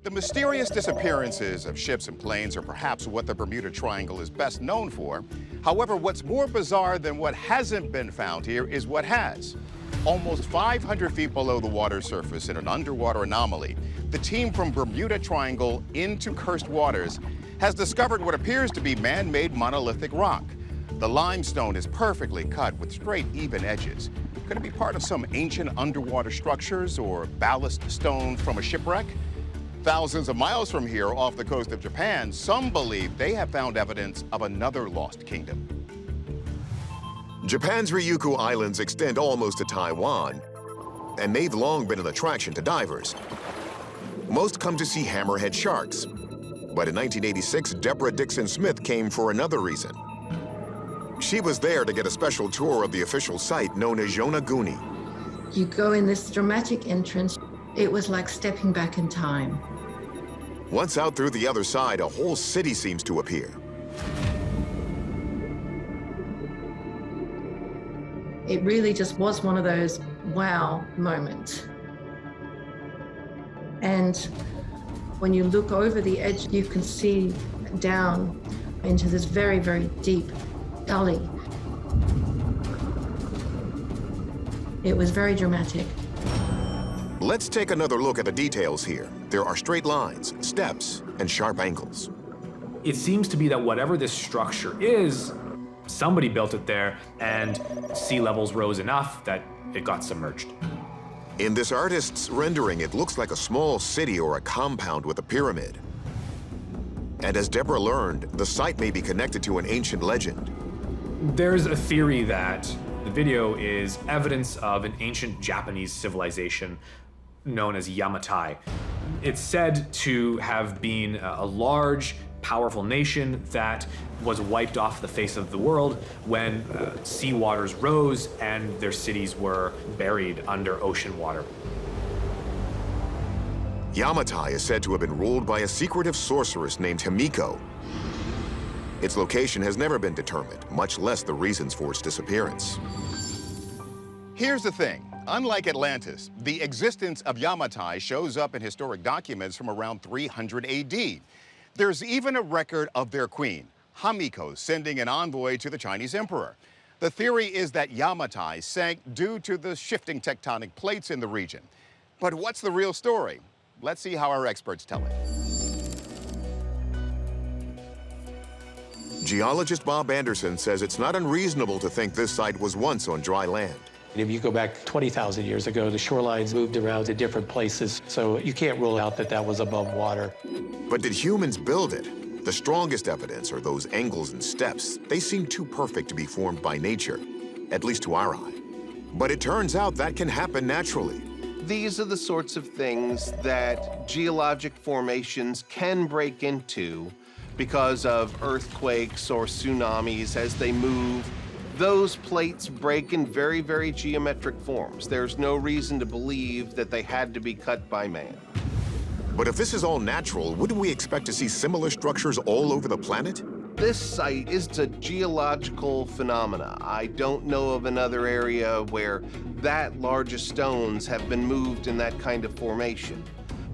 The mysterious disappearances of ships and planes are perhaps what the Bermuda Triangle is best known for. However, what's more bizarre than what hasn't been found here is what has. Almost 500 feet below the water surface in an underwater anomaly, the team from Bermuda Triangle into Cursed Waters has discovered what appears to be man-made monolithic rock. The limestone is perfectly cut with straight, even edges. Could it be part of some ancient underwater structures or ballast stone from a shipwreck? Thousands of miles from here, off the coast of Japan, some believe they have found evidence of another lost kingdom. Japan's Ryukyu Islands extend almost to Taiwan, and they've long been an attraction to divers. Most come to see hammerhead sharks, but in 1986, Deborah Dixon Smith came for another reason. She was there to get a special tour of the official site known as Yonaguni. You go in this dramatic entrance. It was like stepping back in time. Once out through the other side, a whole city seems to appear. It really just was one of those wow moments. And when you look over the edge, you can see down into this very, very deep gully. It was very dramatic. Let's take another look at the details here. There are straight lines, steps, and sharp angles. It seems to be that whatever this structure is, somebody built it there, and sea levels rose enough that it got submerged. In this artist's rendering, it looks like a small city or a compound with a pyramid. And as Deborah learned, the site may be connected to an ancient legend. There's a theory that the video is evidence of an ancient Japanese civilization known as Yamatai. It's said to have been a large, powerful nation that was wiped off the face of the world when sea waters rose and their cities were buried under ocean water. Yamatai is said to have been ruled by a secretive sorceress named Himiko. Its location has never been determined, much less the reasons for its disappearance. Here's the thing. Unlike Atlantis, the existence of Yamatai shows up in historic documents from around 300 AD. There's even a record of their queen, Himiko, sending an envoy to the Chinese emperor. The theory is that Yamatai sank due to the shifting tectonic plates in the region. But what's the real story? Let's see how our experts tell it. Geologist Bob Anderson says it's not unreasonable to think this site was once on dry land. If you go back 20,000 years ago, the shorelines moved around to different places, so you can't rule out that that was above water. But did humans build it? The strongest evidence are those angles and steps. They seem too perfect to be formed by nature, at least to our eye. But it turns out that can happen naturally. These are the sorts of things that geologic formations can break into because of earthquakes or tsunamis as they move. Those plates break in very, very geometric forms. There's no reason to believe that they had to be cut by man. But if this is all natural, wouldn't we expect to see similar structures all over the planet? This site is a geological phenomena. I don't know of another area where that large of stones have been moved in that kind of formation.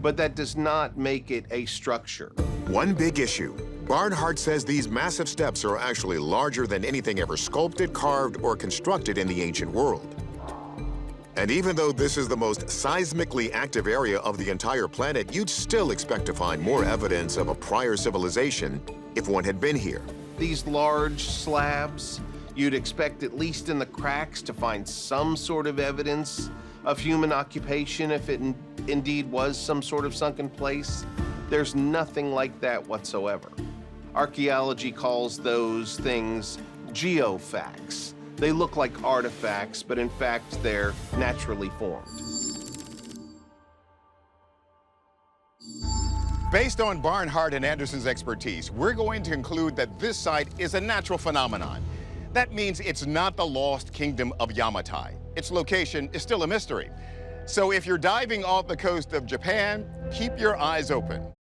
But that does not make it a structure. One big issue. Barnhart says these massive steps are actually larger than anything ever sculpted, carved, or constructed in the ancient world. And even though this is the most seismically active area of the entire planet, you'd still expect to find more evidence of a prior civilization if one had been here. These large slabs, you'd expect at least in the cracks to find some sort of evidence of human occupation if it indeed was some sort of sunken place. There's nothing like that whatsoever. Archaeology calls those things geofacts. They look like artifacts, but in fact, they're naturally formed. Based on Barnhart and Anderson's expertise, we're going to conclude that this site is a natural phenomenon. That means it's not the lost kingdom of Yamatai. Its location is still a mystery. So if you're diving off the coast of Japan, keep your eyes open.